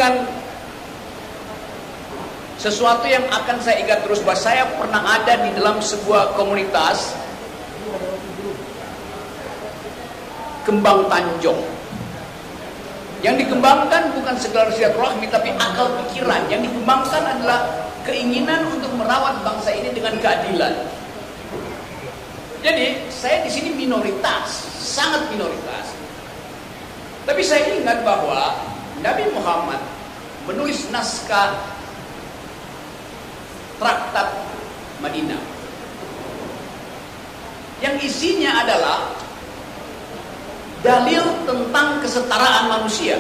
menyampaikan sesuatu yang akan saya ingat terus, bahwa saya pernah ada di dalam sebuah komunitas Kembang Tanjung. Yang dikembangkan bukan sekedar silaturahmi, tapi akal pikiran. Yang dikembangkan adalah keinginan untuk merawat bangsa ini dengan keadilan. Jadi saya di sini minoritas, sangat minoritas. Tapi saya ingat bahwa Nabi Muhammad menulis naskah Traktat Madinah yang isinya adalah dalil tentang kesetaraan manusia,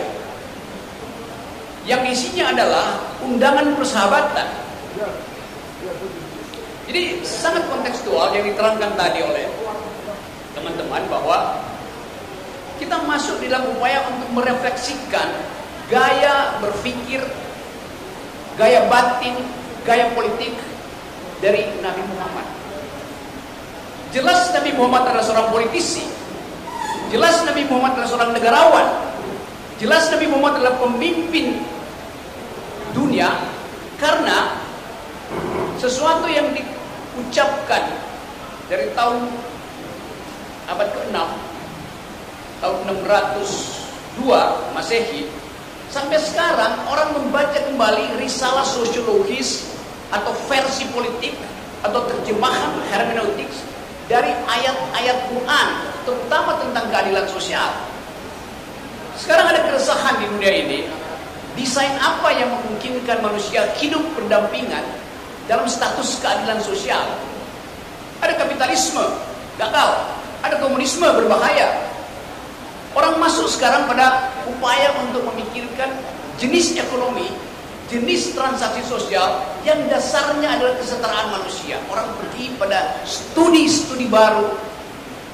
yang isinya adalah undangan persahabatan. Jadi sangat kontekstual yang diterangkan tadi oleh teman-teman, bahwa kita masuk dalam upaya untuk merefleksikan gaya berpikir, gaya batin, gaya politik dari Nabi Muhammad. Jelas Nabi Muhammad adalah seorang politisi. Jelas Nabi Muhammad adalah seorang negarawan. Jelas Nabi Muhammad adalah pemimpin dunia, karena sesuatu yang diucapkan dari tahun abad ke-6, tahun 602 Masehi, sampai sekarang orang membaca kembali risalah sosiologis atau versi politik atau terjemahan hermeneutik dari ayat-ayat Quran, terutama tentang keadilan sosial. Sekarang ada keresahan di dunia ini, desain apa yang memungkinkan manusia hidup berdampingan dalam status keadilan sosial. Ada kapitalisme, gagal. Ada komunisme, berbahaya. Orang masuk sekarang pada upaya untuk memikirkan jenis ekonomi, jenis transaksi sosial yang dasarnya adalah kesetaraan manusia. Orang pergi pada studi-studi baru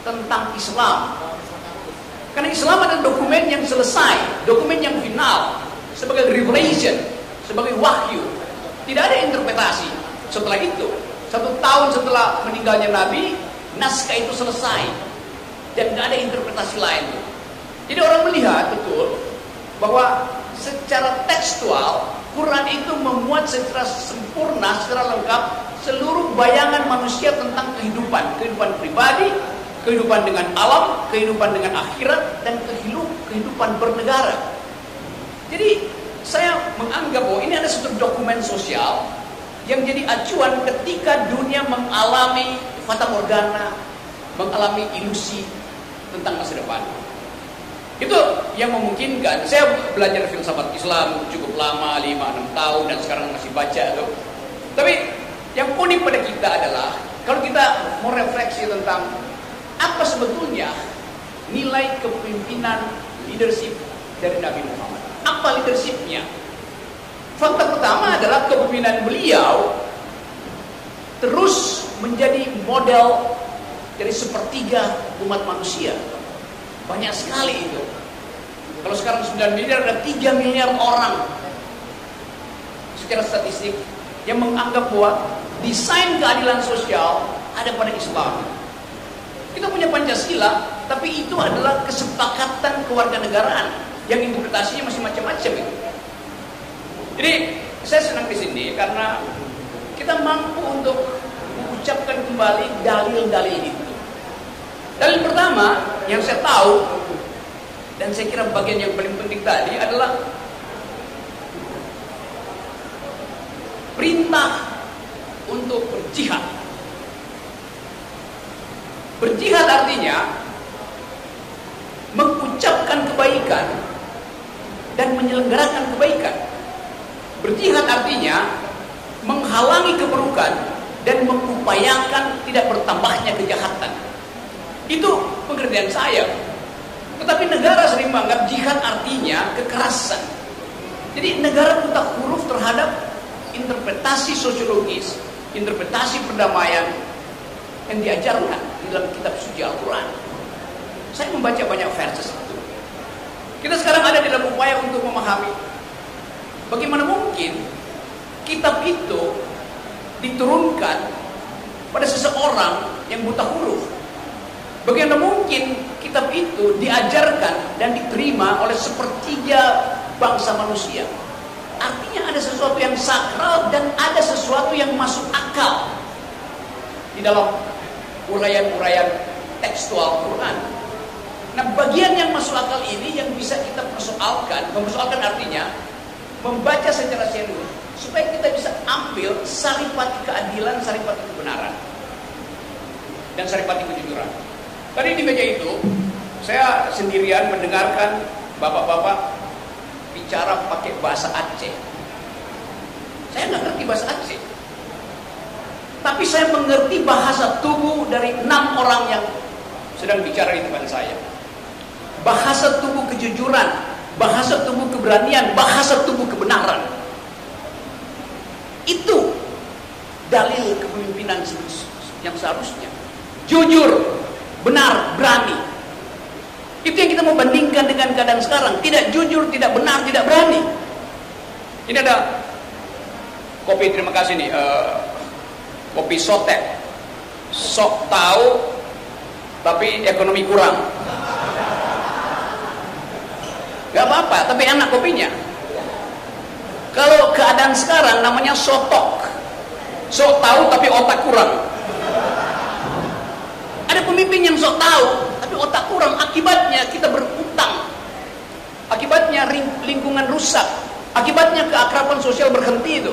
tentang Islam. Karena Islam adalah dokumen yang selesai, dokumen yang final, sebagai revelation, sebagai wahyu. Tidak ada interpretasi. Setelah itu, 1 tahun setelah meninggalnya Nabi, naskah itu selesai. Dan tidak ada interpretasi lain. Jadi orang melihat betul bahwa secara tekstual Quran itu memuat secara sempurna, secara lengkap seluruh bayangan manusia tentang kehidupan pribadi, kehidupan dengan alam, kehidupan dengan akhirat, dan kehidupan bernegara. Jadi saya menganggap bahwa ini ada satu dokumen sosial yang jadi acuan ketika dunia mengalami fata morgana, mengalami ilusi tentang masa depan. Itu yang memungkinkan. Saya belajar filsafat Islam cukup lama, 5-6 tahun, dan sekarang masih baca tuh. Tapi yang unik pada kita adalah kalau kita mau refleksi tentang apa sebetulnya nilai kepemimpinan leadership dari Nabi Muhammad. Apa leadershipnya? Fakta pertama adalah kepemimpinan beliau terus menjadi model dari sepertiga umat manusia. Banyak sekali itu. Kalau sekarang 9 miliar, ada 3 miliar orang secara statistik yang menganggap bahwa desain keadilan sosial ada pada Islam. Kita punya Pancasila, tapi itu adalah kesepakatan kewarganegaraan yang interpretasinya masih macam-macam itu. Jadi saya senang di sini karena kita mampu untuk mengucapkan kembali dalil-dalil itu. Dalil pertama yang saya tahu, dan saya kira bagian yang paling penting tadi adalah perintah untuk berjihad. Berjihad artinya mengucapkan kebaikan dan menyelenggarakan kebaikan. Berjihad artinya menghalangi keburukan dan mengupayakan tidak bertambahnya kejahatan. Itu pengertian saya. Tetapi negara sering menganggap jihad artinya kekerasan. Jadi negara buta huruf terhadap interpretasi sosiologis, interpretasi perdamaian yang diajarkan di dalam kitab suci Al-Quran. Saya membaca banyak verses itu. Kita sekarang ada dalam upaya untuk memahami bagaimana mungkin kitab itu diturunkan pada seseorang yang buta huruf. Bagaimana mungkin kitab itu diajarkan dan diterima oleh sepertiga bangsa manusia. Artinya ada sesuatu yang sakral dan ada sesuatu yang masuk akal di dalam uraian-uraian tekstual Quran. Nah, bagian yang masuk akal ini yang bisa kita persoalkan. Mempersoalkan artinya membaca secara serius supaya kita bisa ambil saripati keadilan, saripati kebenaran, dan saripati kejujuran. Tadi di meja itu saya sendirian mendengarkan bapak-bapak bicara pakai bahasa Aceh. Saya nggak ngerti bahasa Aceh, tapi saya mengerti bahasa tubuh dari 6 orang yang sedang bicara di depan saya. Bahasa tubuh kejujuran, bahasa tubuh keberanian, bahasa tubuh kebenaran. Itu dalil kepemimpinan yang seharusnya jujur, benar, berani. Itu yang kita mau bandingkan dengan keadaan sekarang. Tidak jujur, tidak benar, tidak berani. Ini ada kopi, terima kasih nih, kopi sotek. Sok tahu tapi ekonomi kurang. Gak apa-apa, tapi enak kopinya. Kalau keadaan sekarang namanya sotok. Sok tahu tapi otak kurang. Ada pemimpin yang sok tahu tapi otak kurang, akibatnya kita berutang, akibatnya lingkungan rusak, akibatnya keakraban sosial berhenti itu.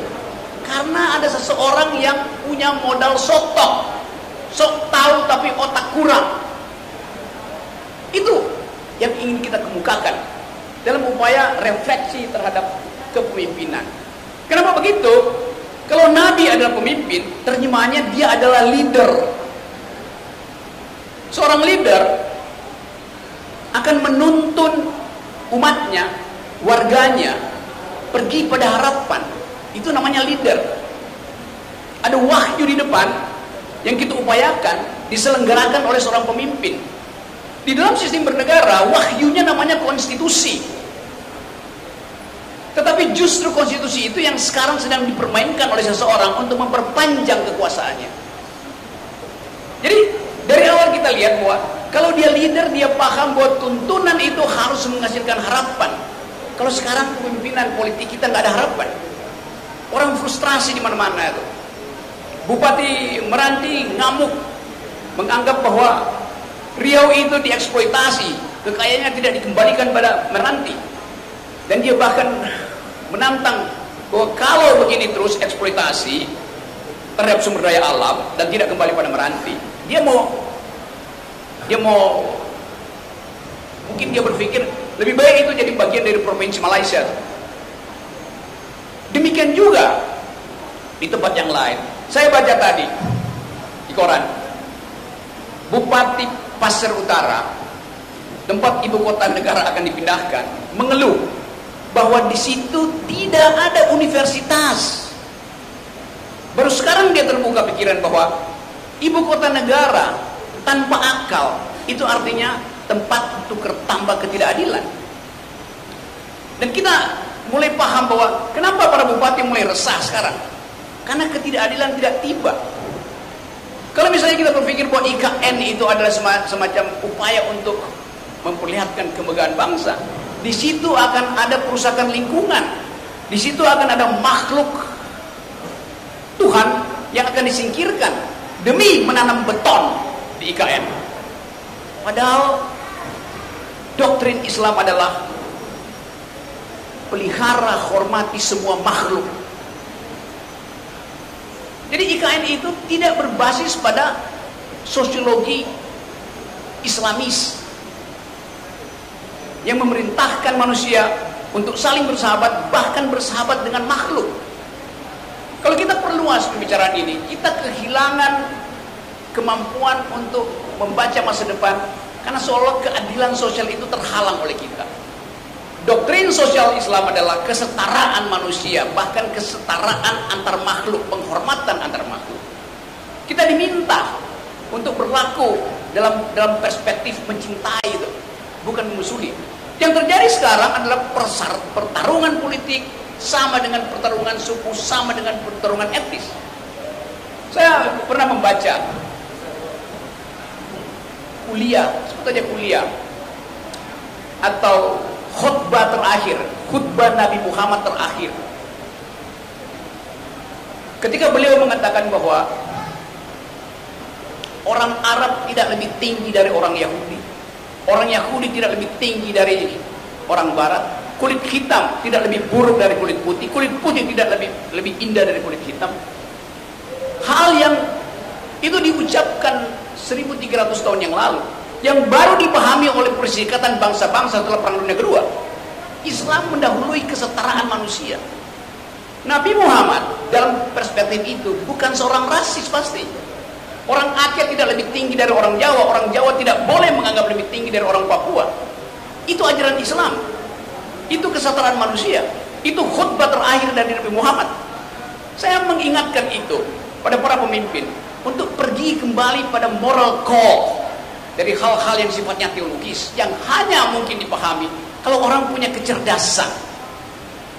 Karena ada seseorang yang punya modal sotok, sok tahu tapi otak kurang. Itu yang ingin kita kemukakan dalam upaya refleksi terhadap kepemimpinan. Kenapa begitu? Kalau Nabi adalah pemimpin, terjemahannya dia adalah leader. Seorang leader akan menuntun umatnya, warganya, pergi pada harapan. Itu namanya leader. Ada wahyu di depan yang kita upayakan diselenggarakan oleh seorang pemimpin. Di dalam sistem bernegara, wahyunya namanya konstitusi. Tetapi justru konstitusi itu yang sekarang sedang dipermainkan oleh seseorang untuk memperpanjang kekuasaannya. Jadi dari awal kita lihat bahwa kalau dia leader, dia paham bahwa tuntunan itu harus menghasilkan harapan. Kalau sekarang kepemimpinan politik kita nggak ada harapan, orang frustrasi di mana-mana itu. Bupati Meranti ngamuk, menganggap bahwa Riau itu dieksploitasi, kekayaannya tidak dikembalikan pada Meranti, dan dia bahkan menantang bahwa kalau begini terus eksploitasi terhadap sumber daya alam dan tidak kembali pada Meranti, dia mau mungkin dia berpikir lebih baik itu jadi bagian dari provinsi Malaysia. Demikian juga di tempat yang lain. Saya baca tadi di koran, Bupati Pasir Utara, tempat ibu kota negara akan dipindahkan, mengeluh bahwa di situ tidak ada universitas. Baru sekarang dia terbuka pikiran bahwa ibu kota negara tanpa akal itu artinya tempat untuk tambah ketidakadilan. Dan kita mulai paham bahwa kenapa para bupati mulai resah sekarang, karena ketidakadilan tidak tiba. Kalau misalnya kita berpikir bahwa IKN itu adalah semacam upaya untuk memperlihatkan kemegahan bangsa, di situ akan ada perusakan lingkungan, di situ akan ada makhluk Tuhan yang akan disingkirkan demi menanam beton di IKN. Padahal doktrin Islam adalah pelihara, hormati semua makhluk. Jadi IKN itu tidak berbasis pada sosiologi Islamis yang memerintahkan manusia untuk saling bersahabat, bahkan bersahabat dengan makhluk. Kalau kita perluas pembicaraan ini, kita kehilangan kemampuan untuk membaca masa depan, karena seolah keadilan sosial itu terhalang oleh kita. Doktrin sosial Islam adalah kesetaraan manusia, bahkan kesetaraan antar makhluk, penghormatan antar makhluk. Kita diminta untuk berlaku dalam perspektif mencintai itu, bukan memusuhi. Yang terjadi sekarang adalah pertarungan politik sama dengan pertarungan suku, sama dengan pertarungan etnis. Saya pernah membaca kuliah, sebut aja kuliah, atau khutbah terakhir, khutbah Nabi Muhammad terakhir Ketika beliau mengatakan bahwa orang Arab tidak lebih tinggi dari orang Yahudi, orang Yahudi tidak lebih tinggi dari orang Barat, kulit hitam tidak lebih buruk dari kulit putih tidak lebih indah dari kulit hitam. Hal yang itu diucapkan 1300 tahun yang lalu, yang baru dipahami oleh Perserikatan Bangsa-Bangsa setelah Perang Dunia Kedua. Islam mendahului kesetaraan manusia. Nabi Muhammad dalam perspektif itu bukan seorang rasis pasti. Orang Aceh tidak lebih tinggi dari orang Jawa tidak boleh menganggap lebih tinggi dari orang Papua. Itu ajaran Islam. Itu kesetaraan manusia. Itu khutbah terakhir dari Nabi Muhammad. Saya mengingatkan itu pada para pemimpin untuk pergi kembali pada moral code dari hal-hal yang sifatnya teologis, yang hanya mungkin dipahami kalau orang punya kecerdasan,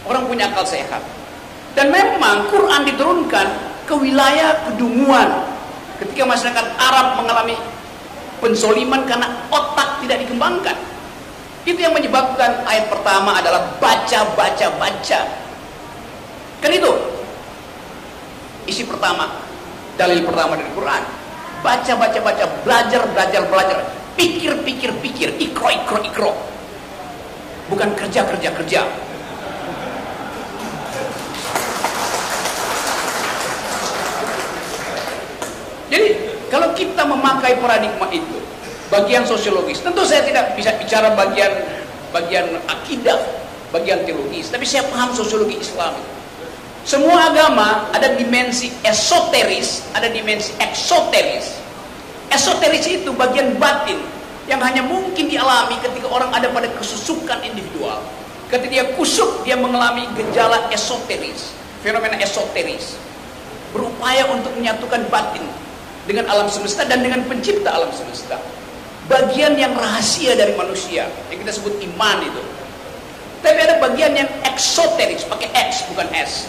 orang punya akal sehat. Dan memang Quran diturunkan ke wilayah kedunguan ketika masyarakat Arab mengalami pensoliman karena otak tidak dikembangkan. Itu yang menyebabkan ayat pertama adalah baca. Kan itu isi pertama, dalil pertama dari Quran. Baca, belajar, pikir, ikro. Bukan kerja. Jadi kalau kita memakai paradigma itu, bagian sosiologis, tentu saya tidak bisa bicara bagian akidah, bagian teologis, tapi saya paham sosiologi Islam. Semua agama ada dimensi esoteris, ada dimensi eksoteris. Esoteris itu bagian batin yang hanya mungkin dialami ketika orang ada pada kesusukan individual. Ketika dia kusuk, dia mengalami gejala esoteris, fenomena esoteris, berupaya untuk menyatukan batin dengan alam semesta dan dengan pencipta alam semesta. Bagian yang rahasia dari manusia yang kita sebut iman itu. Tapi ada bagian yang eksoteris, pakai X bukan S.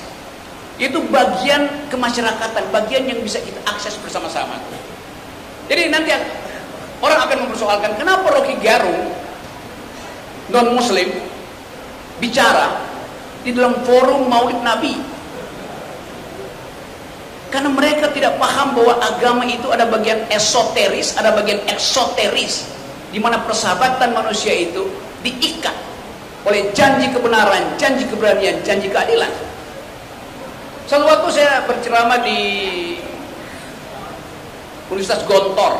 Itu bagian kemasyarakatan, bagian yang bisa kita akses bersama-sama. Jadi nanti orang akan mempersoalkan kenapa Rocky Gerung non muslim bicara di dalam forum Maulid Nabi. Karena mereka tidak paham bahwa agama itu ada bagian esoteris, ada bagian eksoteris, di mana persahabatan manusia itu diikat oleh janji kebenaran, janji keberanian, janji keadilan. Suatu waktu saya berceramah di Universitas Gontor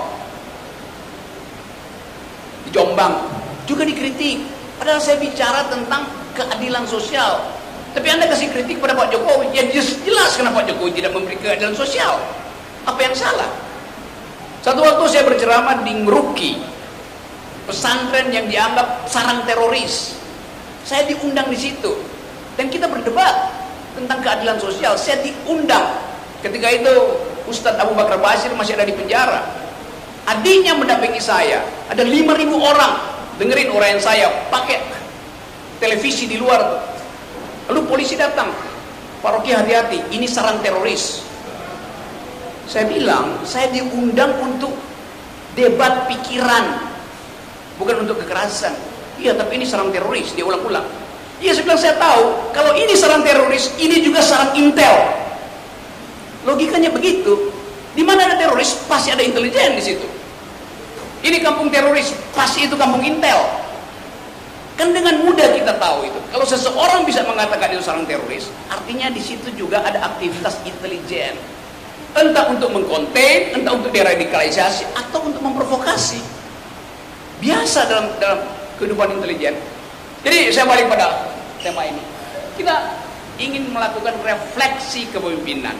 di Jombang, juga dikritik. Padahal saya bicara tentang keadilan sosial. Tapi Anda kasih kritik pada Pak Jokowi, ya jelas kenapa Pak Jokowi tidak memberi keadilan sosial. Apa yang salah? Satu waktu saya berceramah di Ngeruki, pesantren yang dianggap sarang teroris. Saya diundang di situ dan kita berdebat tentang keadilan sosial. Saya diundang. Ketika itu Ustadz Abu Bakar Basir masih ada di penjara. Adiknya mendampingi saya. Ada 5.000 orang dengerin uraian saya pakai televisi di luar. Lalu polisi datang, Pak Rocky hati-hati, ini sarang teroris. Saya bilang, saya diundang untuk debat pikiran, bukan untuk kekerasan. Iya, tapi ini sarang teroris, dia ulang-ulang. Iya, saya bilang saya tahu, kalau ini sarang teroris, ini juga sarang intel. Logikanya begitu. Di mana ada teroris, pasti ada intelijen di situ. Ini kampung teroris, pasti itu kampung intel. Kan dengan mudah kita tahu itu. Kalau seseorang bisa mengatakan itu sarang teroris, artinya di situ juga ada aktivitas intelijen. Entah untuk mengkonten, entah untuk deradikalisasi, atau untuk memprovokasi. Biasa dalam kehidupan intelijen. Jadi saya balik pada tema ini. Kita ingin melakukan refleksi kepemimpinan.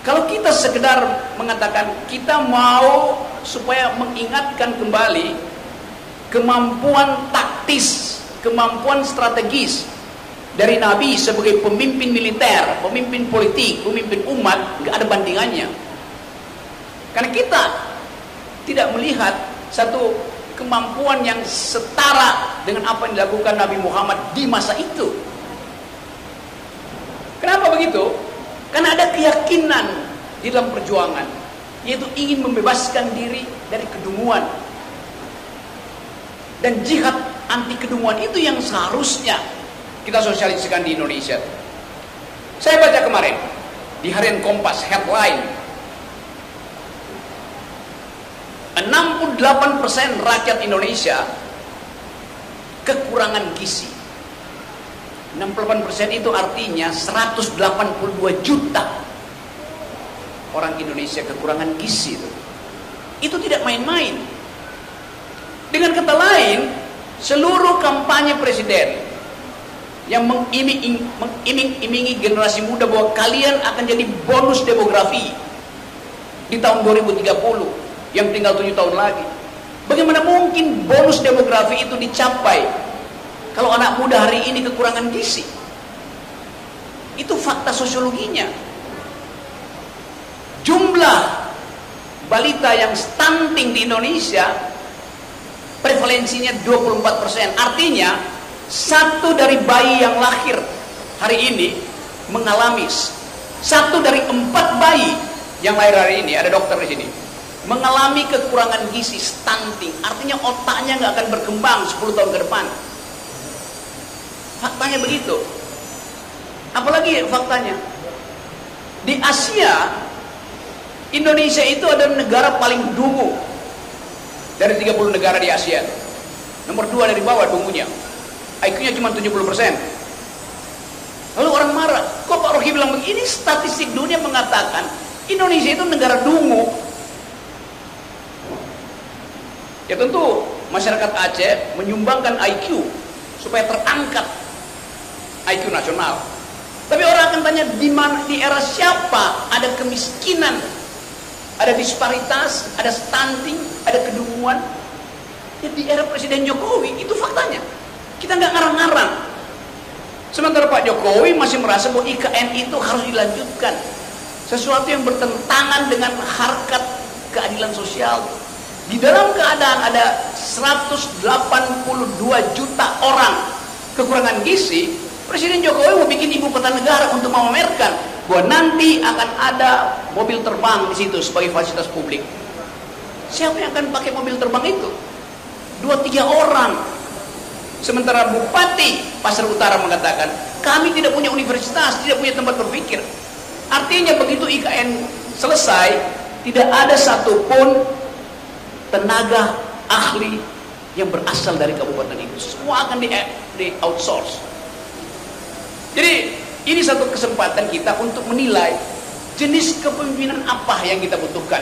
Kalau kita sekedar mengatakan kita mau supaya mengingatkan kembali kemampuan taktis, kemampuan strategis dari Nabi sebagai pemimpin militer, pemimpin politik, pemimpin umat, nggak ada bandingannya. Karena kita tidak melihat satu kemampuan yang setara dengan apa yang dilakukan Nabi Muhammad di masa itu. Kenapa begitu? Karena ada keyakinan di dalam perjuangan, yaitu ingin membebaskan diri dari kedunguan. Dan jihad anti kedunguan itu yang seharusnya kita sosialisasikan di Indonesia. Saya baca kemarin di harian Kompas headline, 68% rakyat Indonesia kekurangan gizi. 68% itu artinya 182 juta orang Indonesia kekurangan gizi. Itu tidak main-main. Dengan kata lain, seluruh kampanye presiden yang mengiming-imingi generasi muda bahwa kalian akan jadi bonus demografi di tahun 2030 yang tinggal 7 tahun lagi. Bagaimana mungkin bonus demografi itu dicapai kalau anak muda hari ini kekurangan gizi? Itu fakta sosiologinya. Jumlah balita yang stunting di Indonesia prevalensinya 24%. Artinya 1 dari bayi yang lahir hari ini mengalami, 1 dari 4 bayi yang lahir hari ini, ada dokter di sini, mengalami kekurangan gizi, stunting. Artinya otaknya nggak akan berkembang 10 tahun ke depan. Faktanya begitu. Apalagi faktanya, di Asia, Indonesia itu adalah negara paling dungu dari 30 negara di Asia. Nomor 2 dari bawah dungunya. IQ-nya cuma 70%. Lalu orang marah, kok Pak Rocky bilang begini? Statistik dunia mengatakan Indonesia itu negara dungu. Ya tentu masyarakat Aceh menyumbangkan IQ supaya terangkat IQ nasional. Tapi orang akan tanya, di mana, di era siapa ada kemiskinan, ada disparitas, ada stunting, ada kedunguan? Ya di era Presiden Jokowi, itu faktanya. Kita nggak ngarang-ngarang. Sementara Pak Jokowi masih merasa bahwa IKN itu harus dilanjutkan. Sesuatu yang bertentangan dengan harkat keadilan sosial. Di dalam keadaan ada 182 juta orang kekurangan gizi, Presiden Jokowi mau bikin ibu kota negara untuk memamerkan bahwa nanti akan ada mobil terbang di situ sebagai fasilitas publik. Siapa yang akan pakai mobil terbang itu? 2-3 orang. Sementara Bupati Pasar Utara mengatakan, kami tidak punya universitas, tidak punya tempat berpikir. Artinya begitu IKN selesai, tidak ada satupun tenaga ahli yang berasal dari kabupaten itu. Semua akan di outsource. Jadi ini satu kesempatan kita untuk menilai jenis kepemimpinan apa yang kita butuhkan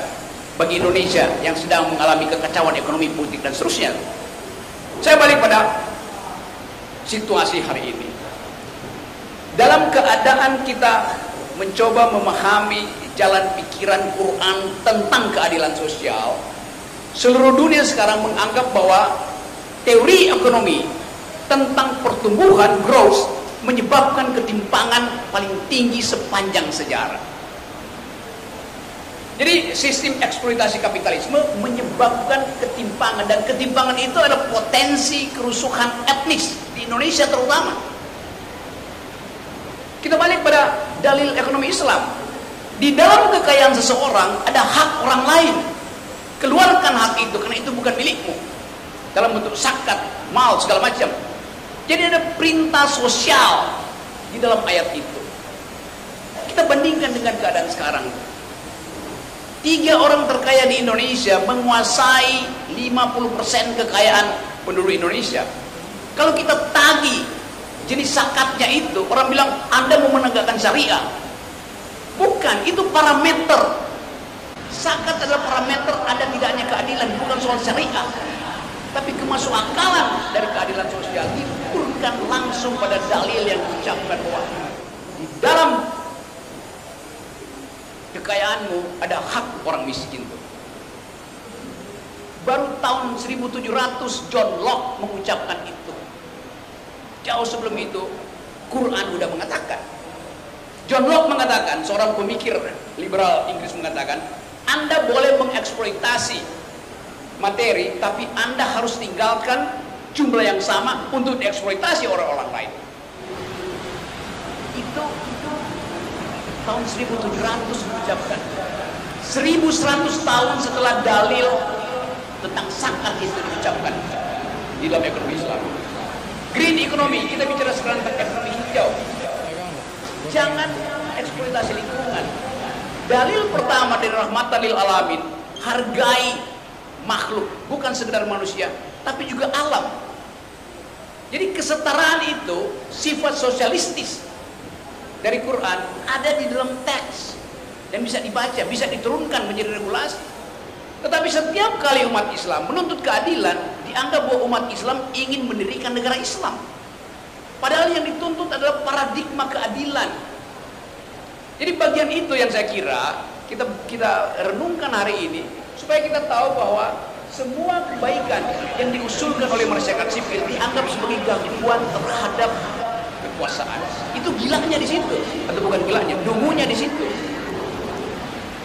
bagi Indonesia yang sedang mengalami kekacauan ekonomi, politik, dan seterusnya. Saya balik pada situasi hari ini. Dalam keadaan kita mencoba memahami jalan pikiran Quran tentang keadilan sosial, seluruh dunia sekarang menganggap bahwa teori ekonomi tentang pertumbuhan, growth, menyebabkan ketimpangan paling tinggi sepanjang sejarah. Jadi sistem eksploitasi kapitalisme menyebabkan ketimpangan, dan ketimpangan itu adalah potensi kerusuhan etnis di Indonesia terutama. Kita balik pada dalil ekonomi Islam. Di dalam kekayaan seseorang ada hak orang lain. Keluarkan hak itu karena itu bukan milikmu. Dalam bentuk zakat, mal, segala macam. Jadi ada perintah sosial di dalam ayat itu. Kita bandingkan dengan keadaan sekarang. 3 orang terkaya di Indonesia menguasai 50% kekayaan penduduk Indonesia. Kalau kita tagih jenis zakatnya itu, orang bilang Anda mau menegakkan syariah. Bukan, itu parameter. Zakat adalah parameter ada tidaknya keadilan, bukan soal syariah. Tapi kemasukakalan dari keadilan sosial diturunkan langsung pada dalil yang diucapkan bahwa di dalam kekayaanmu ada hak orang miskin itu. Baru tahun 1700 John Locke mengucapkan itu. Jauh sebelum itu Quran sudah mengatakan. John Locke mengatakan, seorang pemikir liberal Inggris mengatakan, Anda boleh mengeksploitasi materi, tapi Anda harus tinggalkan jumlah yang sama untuk dieksploitasi orang-orang lain. Itu tahun 1700 diucapkan. 1100 tahun setelah dalil tentang zakat itu diucapkan di dalam ekonomi Islam. Green economy, kita bicara sekarang tentang ekonomi hijau. Jangan eksploitasi lingkungan. Dalil pertama dari rahmatan lil alamin, hargai makhluk, bukan sekedar manusia, tapi juga alam. Jadi kesetaraan itu sifat sosialistis dari Quran ada di dalam teks dan bisa dibaca, bisa diturunkan menjadi regulasi. Tetapi setiap kali umat Islam menuntut keadilan, dianggap bahwa umat Islam ingin mendirikan negara Islam. Padahal yang dituntut adalah paradigma keadilan. Jadi bagian itu yang saya kira kita renungkan hari ini, supaya kita tahu bahwa semua kebaikan yang diusulkan oleh masyarakat sipil dianggap sebagai gangguan terhadap kekuasaan. Itu gilanya di situ, atau bukan gilanya, dungunya di situ.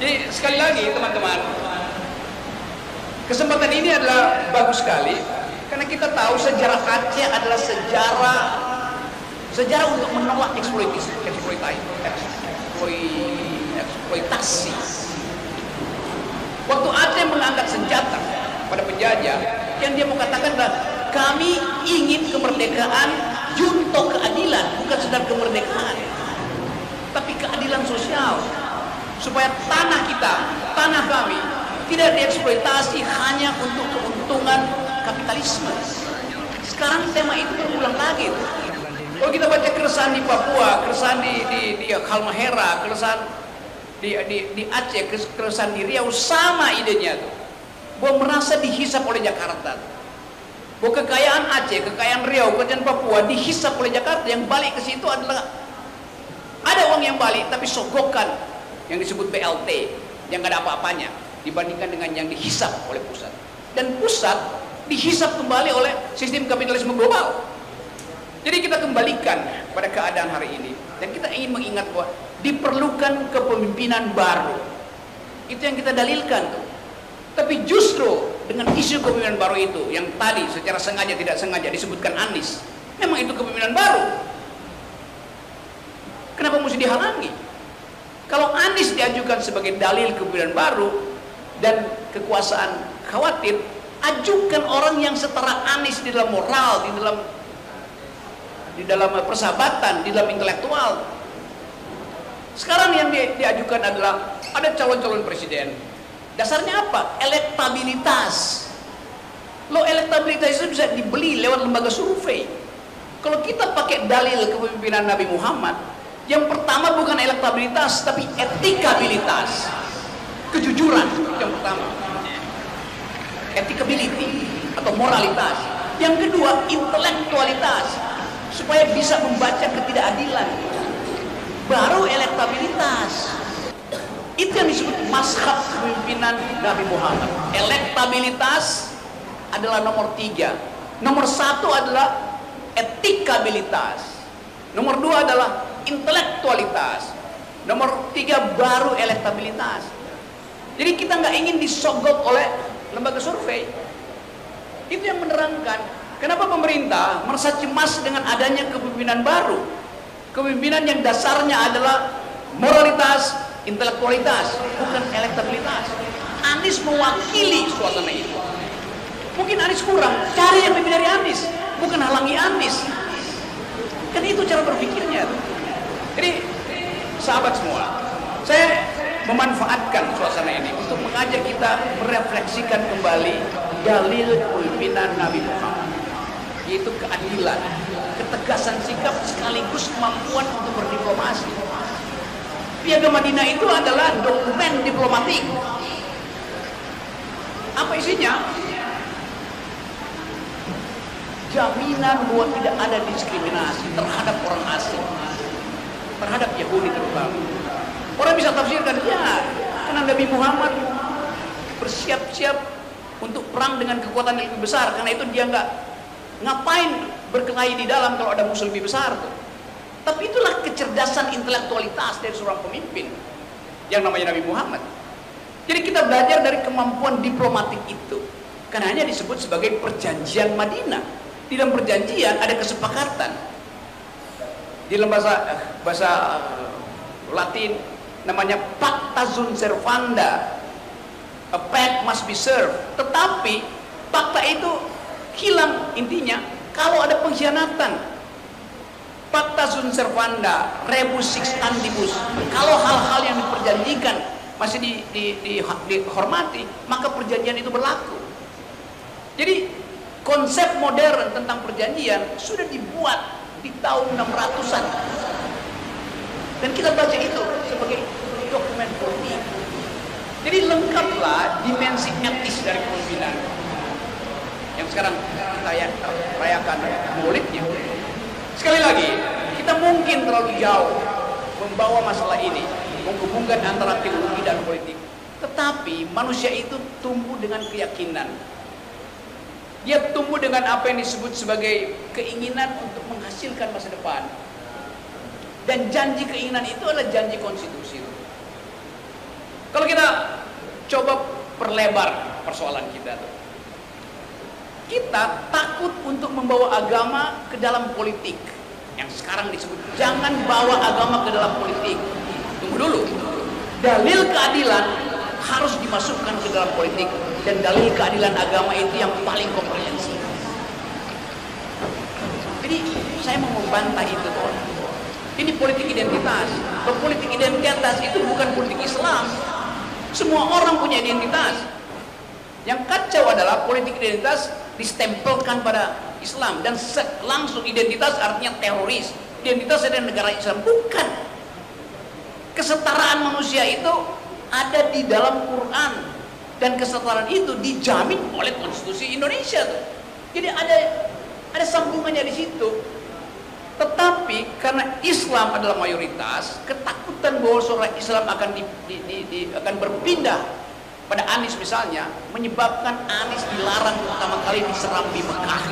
Jadi sekali lagi teman-teman, kesempatan ini adalah bagus sekali karena kita tahu sejarah Aceh adalah sejarah untuk menolak eksploitasi. Waktu Aceh mengangkat senjata pada penjajah, yang dia mau katakan adalah kami ingin kemerdekaan junto keadilan, bukan sekedar kemerdekaan, tapi keadilan sosial, supaya tanah kita, tanah kami tidak dieksploitasi hanya untuk keuntungan kapitalisme. Sekarang tema itu berulang lagi. Kalau kita baca keresahan di Papua, keresahan di Halmahera, keresahan di Aceh, keresahan di Riau, sama idenya tuh. Bahwa merasa dihisap oleh Jakarta. Bahwa kekayaan Aceh, kekayaan Riau, kekayaan Papua dihisap oleh Jakarta. Yang balik ke situ adalah ada uang yang balik, tapi sogokan yang disebut BLT, yang gak ada apa-apanya dibandingkan dengan yang dihisap oleh pusat. Dan pusat dihisap kembali oleh sistem kapitalisme global. Jadi kita kembalikan pada keadaan hari ini, dan kita ingin mengingat bahwa diperlukan kepemimpinan baru. Itu yang kita dalilkan tuh. Tapi justru dengan isu kepemimpinan baru itu, yang tadi secara sengaja tidak sengaja disebutkan Anies, memang itu kepemimpinan baru. Kenapa mesti dihalangi? Kalau Anies diajukan sebagai dalil kepemimpinan baru dan kekuasaan khawatir, ajukan orang yang setara Anies di dalam moral, di dalam persahabatan, di dalam intelektual. Sekarang yang diajukan adalah ada calon-calon presiden. Dasarnya apa? Elektabilitas. Lo elektabilitas itu bisa dibeli lewat lembaga survei. Kalau kita pakai dalil kepemimpinan Nabi Muhammad, yang pertama bukan elektabilitas, tapi etikabilitas. Kejujuran yang pertama. Etikability atau moralitas. Yang kedua, intelektualitas. Supaya bisa membaca ketidakadilan, baru elektabilitas. Itu yang disebut mazhab kepemimpinan Nabi Muhammad. Elektabilitas adalah nomor 3. Nomor 1 adalah etikabilitas. Nomor 2 adalah intelektualitas. Nomor 3 baru elektabilitas. Jadi kita nggak ingin disogok oleh lembaga survei. Itu yang menerangkan kenapa pemerintah merasa cemas dengan adanya kepemimpinan baru. Kepemimpinan yang dasarnya adalah moralitas, intelektualitas, bukan elektabilitas. Anies mewakili suasana itu. Mungkin Anies kurang, cari yang lebih dari Anies, bukan halangi Anies. Kan itu cara berpikirnya. Jadi sahabat semua, saya memanfaatkan suasana ini untuk mengajak kita merefleksikan kembali dalil kepemimpinan Nabi Muhammad, yaitu keadilan, ketegasan sikap sekaligus kemampuan untuk berdiplomasi. Piagam Madinah itu adalah dokumen diplomatik. Apa isinya? Jaminan bahwa tidak ada diskriminasi terhadap orang asing, terhadap Yahudi terutama. Orang bisa tafsirkan, ya, karena Nabi Muhammad bersiap-siap untuk perang dengan kekuatan yang lebih besar, karena itu dia ngapain berkelahi di dalam kalau ada musuh lebih besar tuh. Tapi itulah kecerdasan intelektualitas dari seorang pemimpin yang namanya Nabi Muhammad. Jadi kita belajar dari kemampuan diplomatik itu. Karena hanya disebut sebagai perjanjian Madinah. Di dalam perjanjian ada kesepakatan. Di dalam bahasa Latin namanya pacta sunt servanda. A pact must be served. Tetapi fakta itu hilang intinya kalau ada pengkhianatan. Pacta sunt servanda, rebus sixtantibus. Kalau hal-hal yang diperjanjikan masih dihormati, maka perjanjian itu berlaku. Jadi konsep modern tentang perjanjian sudah dibuat di tahun 600-an. Dan kita baca itu sebagai dokumen politik. Jadi lengkaplah dimensi etis dari kepemimpinan yang sekarang kita rayakan Maulidnya. Sekali lagi, kita mungkin terlalu jauh membawa masalah ini, menghubungkan antara teologi dan politik. Tetapi manusia itu tumbuh dengan keyakinan. Dia tumbuh dengan apa yang disebut sebagai keinginan untuk menghasilkan masa depan. Dan janji keinginan itu adalah janji konstitusi. Kalau kita coba perlebar persoalan kita tuh, kita takut untuk membawa agama ke dalam politik. Yang sekarang disebut jangan bawa agama ke dalam politik. Tunggu dulu. Dalil keadilan harus dimasukkan ke dalam politik, dan dalil keadilan agama itu yang paling komprehensif. Jadi saya mau membantah itu tuh. Ini politik identitas. Politik identitas itu bukan politik Islam. Semua orang punya identitas. Yang kacau adalah politik identitas distempelkan pada Islam, dan langsung identitas artinya teroris. Identitas adalah negara Islam. Bukan. Kesetaraan manusia itu ada di dalam Quran, dan kesetaraan itu dijamin oleh konstitusi Indonesia tuh. Jadi ada sambungannya di situ. Tetapi karena Islam adalah mayoritas, ketakutan bahwa seorang Islam akan berpindah pada Anies misalnya, menyebabkan Anies dilarang pertama kali diserambi Mekah.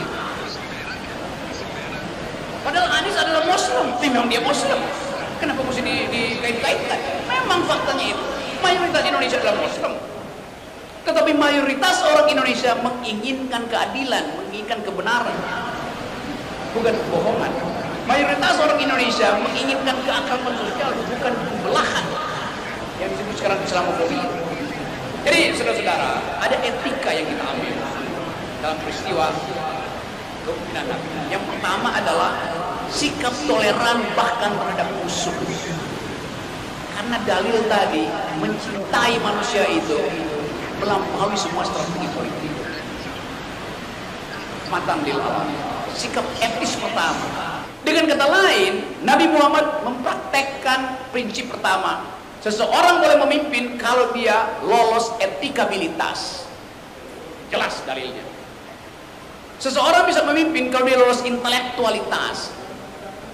Padahal Anies adalah Muslim, memang dia Muslim. Kenapa mesti dikait-kaitkan? Memang faktanya itu, mayoritas Indonesia adalah Muslim. Tetapi mayoritas orang Indonesia menginginkan keadilan, menginginkan kebenaran, bukan kebohongan. Mayoritas orang Indonesia menginginkan keakraban sosial, bukan pembelahan yang disebut sekarang Islamofobia. Jadi saudara-saudara, ada etika yang kita ambil dalam peristiwa kepemimpinan Nabi. Yang pertama adalah sikap toleran bahkan terhadap musuh. Karena dalil tadi, mencintai manusia itu melampaui semua strategi politik. Matan lil alam. Sikap etis pertama. Dengan kata lain, Nabi Muhammad mempraktekkan prinsip pertama. Seseorang boleh memimpin kalau dia lolos etikabilitas. Jelas dalilnya. Seseorang bisa memimpin kalau dia lolos intelektualitas.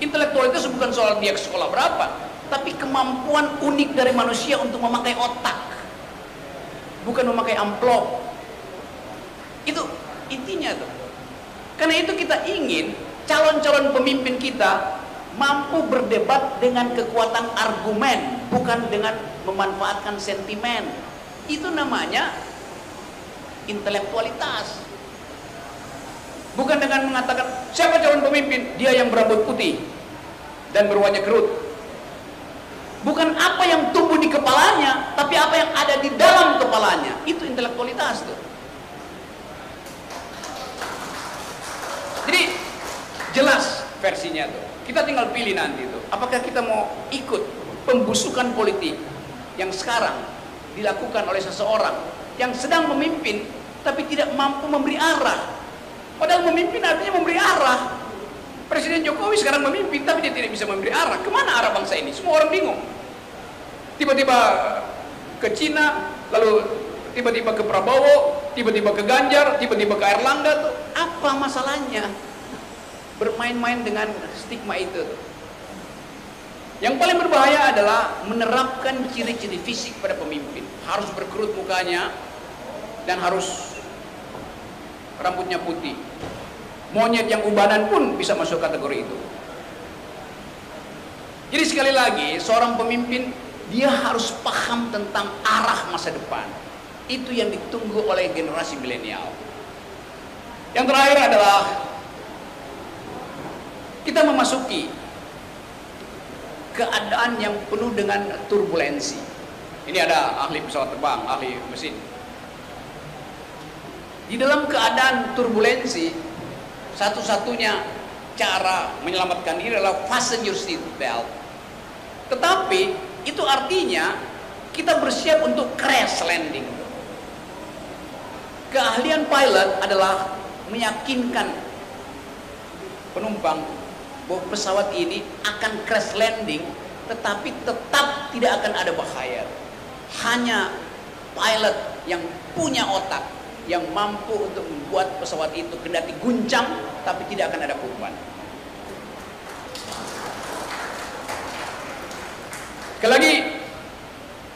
Intelektualitas bukan soal dia ke sekolah berapa, tapi kemampuan unik dari manusia untuk memakai otak, bukan memakai amplop. Itu intinya tuh. Karena itu kita ingin calon-calon pemimpin kita mampu berdebat dengan kekuatan argumen, bukan dengan memanfaatkan sentimen. Itu namanya intelektualitas. Bukan dengan mengatakan siapa calon pemimpin, dia yang berambut putih dan berwajah kerut. Bukan apa yang tumbuh di kepalanya, tapi apa yang ada di dalam kepalanya. Itu intelektualitas tuh. Jadi jelas versinya tuh. Kita tinggal pilih nanti tuh. Apakah kita mau ikut pembusukan politik yang sekarang dilakukan oleh seseorang yang sedang memimpin tapi tidak mampu memberi arah. Padahal memimpin artinya memberi arah. Presiden Jokowi sekarang memimpin tapi dia tidak bisa memberi arah. Kemana arah bangsa ini? Semua orang bingung. Tiba-tiba ke Cina, lalu tiba-tiba ke Prabowo, tiba-tiba ke Ganjar, tiba-tiba ke Erlangga tuh. Apa masalahnya? Bermain-main dengan stigma itu. Yang paling berbahaya adalah menerapkan ciri-ciri fisik pada pemimpin. Harus berkerut mukanya dan harus rambutnya putih. Monyet yang ubanan pun bisa masuk kategori itu. Jadi sekali lagi, seorang pemimpin dia harus paham tentang arah masa depan. Itu yang ditunggu oleh generasi milenial. Yang terakhir adalah kita memasuki keadaan yang penuh dengan turbulensi. Ini ada ahli pesawat terbang, ahli mesin. Di dalam keadaan turbulensi, satu-satunya cara menyelamatkan diri adalah fasten your seat belt. Tetapi itu artinya kita bersiap untuk crash landing. Keahlian pilot adalah meyakinkan penumpang bahwa pesawat ini akan crash landing, tetapi tetap tidak akan ada bahaya. Hanya pilot yang punya otak yang mampu untuk membuat pesawat itu kendati guncang, tapi tidak akan ada korban. Sekali lagi,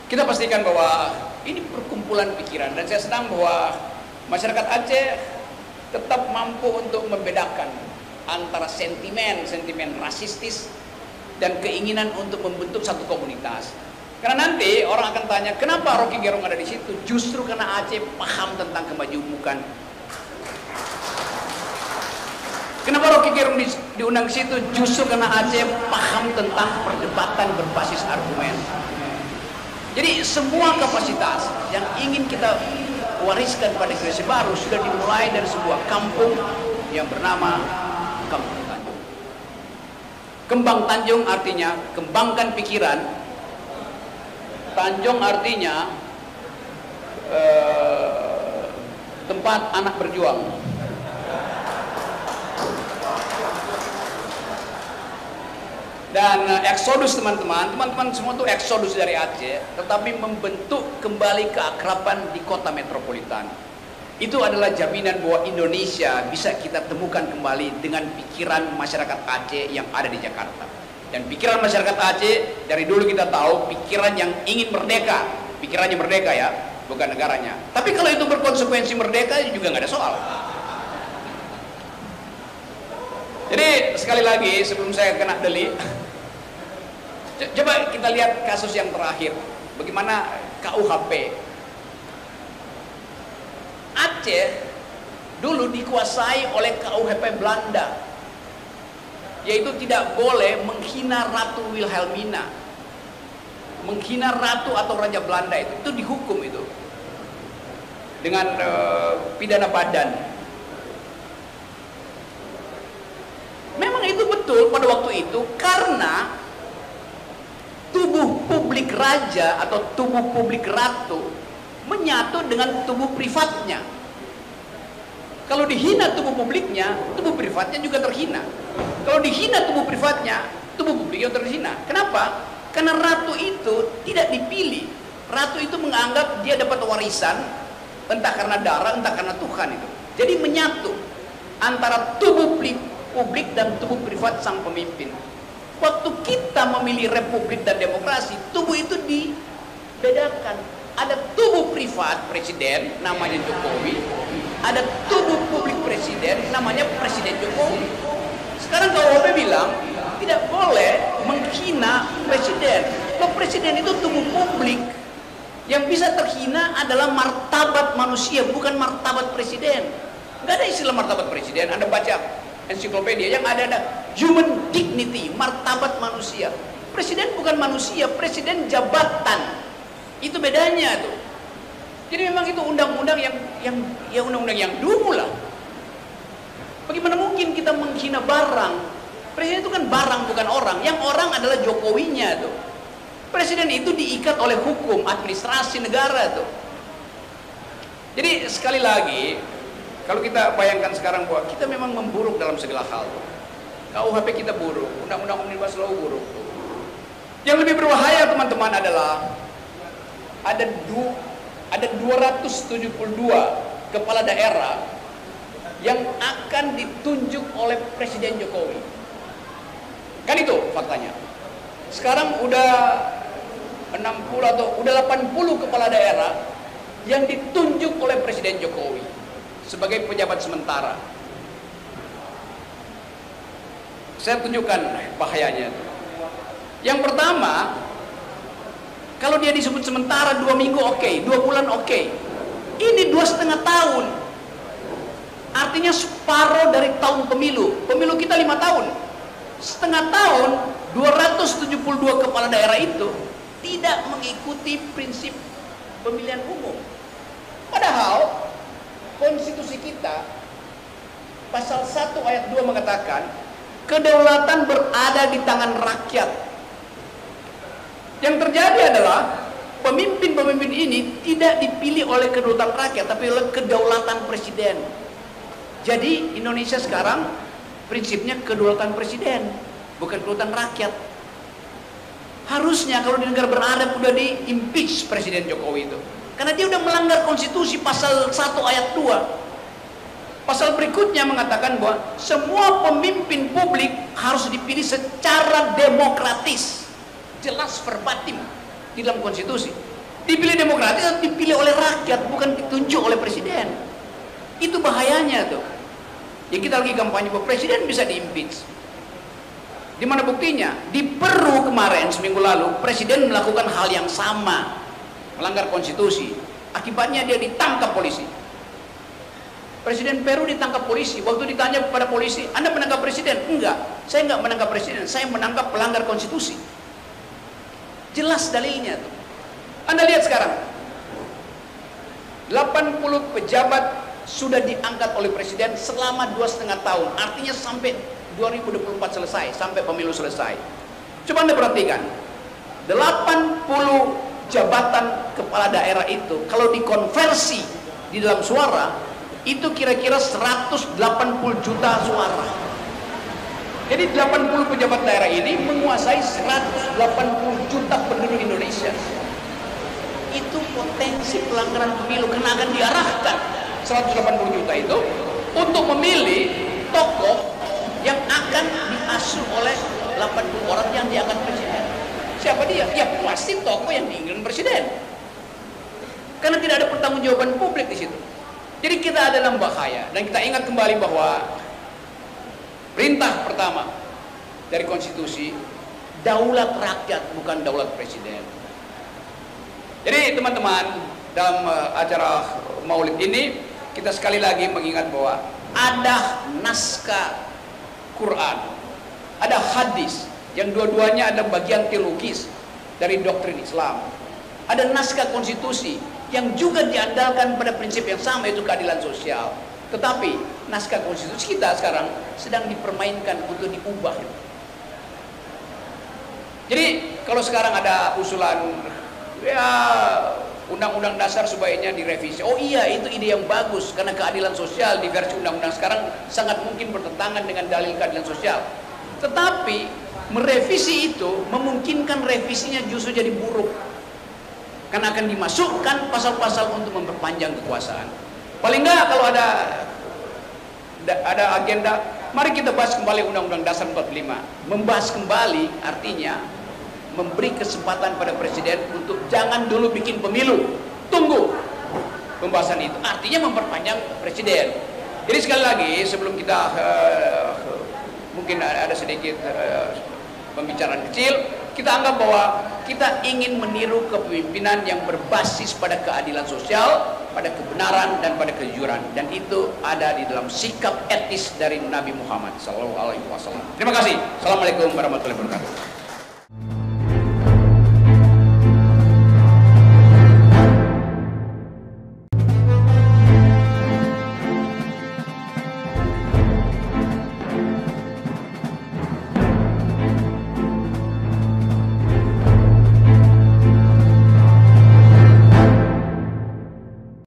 kita pastikan bahwa ini perkumpulan pikiran, dan saya senang bahwa masyarakat Aceh tetap mampu untuk membedakan antara sentimen rasistis dan keinginan untuk membentuk satu komunitas. Karena nanti orang akan tanya, kenapa Rocky Gerung ada di situ? Justru karena Aceh paham tentang kemajemukan. Kenapa Rocky Gerung diundang ke situ? Justru karena Aceh paham tentang perdebatan berbasis argumen. Jadi semua kapasitas yang ingin kita wariskan pada generasi baru sudah dimulai dari sebuah kampung yang bernama Kampung Tanjung. Kembang Tanjung artinya kembangkan pikiran. Tanjung artinya tempat anak berjuang. Dan eksodus teman-teman semua itu eksodus dari Aceh, tetapi membentuk kembali keakraban di kota metropolitan. Itu adalah jaminan bahwa Indonesia bisa kita temukan kembali dengan pikiran masyarakat Aceh yang ada di Jakarta. Dan pikiran masyarakat Aceh dari dulu kita tahu pikiran yang ingin merdeka, pikirannya merdeka ya, bukan negaranya. Tapi kalau itu berkonsekuensi merdeka juga nggak ada soal. Jadi sekali lagi sebelum saya kena deli, coba kita lihat kasus yang terakhir, bagaimana KUHP. Aceh dulu dikuasai oleh KUHP Belanda, yaitu tidak boleh menghina Ratu Wilhelmina, menghina ratu atau raja Belanda itu dihukum itu dengan pidana badan. Memang itu betul pada waktu itu karena tubuh publik raja atau tubuh publik ratu menyatu dengan tubuh privatnya. Kalau dihina tubuh publiknya, tubuh privatnya juga terhina. Kalau dihina tubuh privatnya, tubuh publiknya terhina. Kenapa? Karena ratu itu tidak dipilih. Ratu itu menganggap dia dapat warisan, entah karena darah, entah karena Tuhan itu. Jadi menyatu antara tubuh publik dan tubuh privat sang pemimpin. Waktu kita memilih republik dan demokrasi, tubuh itu dibedakan. Ada tubuh privat presiden namanya Jokowi, ada tubuh publik presiden namanya Presiden Jokowi. Sekarang KUHP bilang tidak boleh menghina presiden. Kalau presiden itu tubuh publik, yang bisa terhina adalah martabat manusia, bukan martabat presiden. Nggak ada istilah martabat presiden. Anda baca ensiklopedia yang ada human dignity, martabat manusia. Presiden bukan manusia, presiden jabatan. Itu bedanya tuh. Jadi memang itu undang-undang yang undang-undang yang dulu lah. Bagaimana mungkin kita menghina barang? Presiden itu kan barang bukan orang. Yang orang adalah Jokowinya tuh. Presiden itu diikat oleh hukum administrasi negara tuh. Jadi sekali lagi, kalau kita bayangkan sekarang bahwa kita memang memburuk dalam segala hal tuh. KUHP kita buruk, undang-undang Omnibus Law buruk tuh. Yang lebih berbahaya teman-teman adalah ada 272 kepala daerah yang akan ditunjuk oleh Presiden Jokowi. Kan itu faktanya. Sekarang udah 60 atau udah 80 kepala daerah yang ditunjuk oleh Presiden Jokowi sebagai pejabat sementara. Saya tunjukkan bahayanya. Yang pertama, kalau dia disebut sementara 2 minggu oke, 2 bulan oke. Ini 2,5 tahun. Artinya separuh dari tahun pemilu. Pemilu kita 5 tahun. Setengah tahun, 272 kepala daerah itu tidak mengikuti prinsip pemilihan umum. Padahal konstitusi kita pasal 1 ayat 2 mengatakan Kedaulatan berada di tangan rakyat. Yang terjadi adalah pemimpin-pemimpin ini tidak dipilih oleh kedaulatan rakyat, tapi oleh kedaulatan presiden. Jadi Indonesia sekarang prinsipnya kedaulatan presiden, bukan kedaulatan rakyat. Harusnya kalau di negara beradab udah di-impeach Presiden Jokowi itu. Karena dia udah melanggar konstitusi pasal 1 ayat 2. Pasal berikutnya mengatakan bahwa semua pemimpin publik harus dipilih secara demokratis. Jelas verbatim di dalam konstitusi. Dipilih demokratis, dipilih oleh rakyat, bukan ditunjuk oleh presiden. Itu bahayanya tuh. Ya kita lagi kampanye bahwa presiden bisa diimpeach. Di mana buktinya? Di Peru kemarin seminggu lalu presiden melakukan hal yang sama, melanggar konstitusi. Akibatnya dia ditangkap polisi. Presiden Peru ditangkap polisi. Waktu ditanya kepada polisi, Anda menangkap presiden? Enggak, saya enggak menangkap presiden, saya menangkap pelanggar konstitusi. Jelas dalilnya tuh. Anda lihat sekarang 80 pejabat sudah diangkat oleh presiden selama 2,5 tahun. Artinya sampai 2024 selesai, sampai pemilu selesai. Coba Anda perhatikan, 80 jabatan kepala daerah itu kalau dikonversi di dalam suara itu kira-kira 180 juta suara. Jadi 80 pejabat daerah ini menguasai 180 juta penduduk Indonesia. Itu potensi pelanggaran pemilu, karena akan diarahkan 180 juta itu untuk memilih tokoh yang akan diasuh oleh 80 orang yang diangkat presiden. Siapa dia? Ya pasti tokoh yang diinginkan presiden. Karena tidak ada pertanggungjawaban publik di situ. Jadi kita ada dalam bahaya, dan kita ingat kembali bahwa perintah pertama dari konstitusi, daulat rakyat bukan daulat presiden. Jadi teman-teman, dalam acara Maulid ini kita sekali lagi mengingat bahwa ada naskah Quran, ada hadis yang dua-duanya ada bagian teologis dari doktrin Islam. Ada naskah konstitusi yang juga diandalkan pada prinsip yang sama, yaitu keadilan sosial. Tetapi naskah konstitusi kita sekarang sedang dipermainkan untuk diubah. Jadi kalau sekarang ada usulan ya undang-undang dasar sebaiknya direvisi. Oh iya, itu ide yang bagus, karena keadilan sosial di versi undang-undang sekarang sangat mungkin bertentangan dengan dalil keadilan sosial. Tetapi merevisi itu memungkinkan revisinya justru jadi buruk, karena akan dimasukkan pasal-pasal untuk memperpanjang kekuasaan. Paling enggak kalau ada agenda, mari kita bahas kembali Undang-Undang Dasar 45. Membahas kembali artinya memberi kesempatan pada presiden untuk jangan dulu bikin pemilu, tunggu pembahasan itu. Artinya memperpanjang presiden. Jadi sekali lagi sebelum kita mungkin ada sedikit pembicaraan kecil, kita anggap bahwa kita ingin meniru kepemimpinan yang berbasis pada keadilan sosial, pada kebenaran dan pada kejujuran, dan itu ada di dalam sikap etis dari Nabi Muhammad SAW. Terima kasih. Assalamualaikum warahmatullahi wabarakatuh.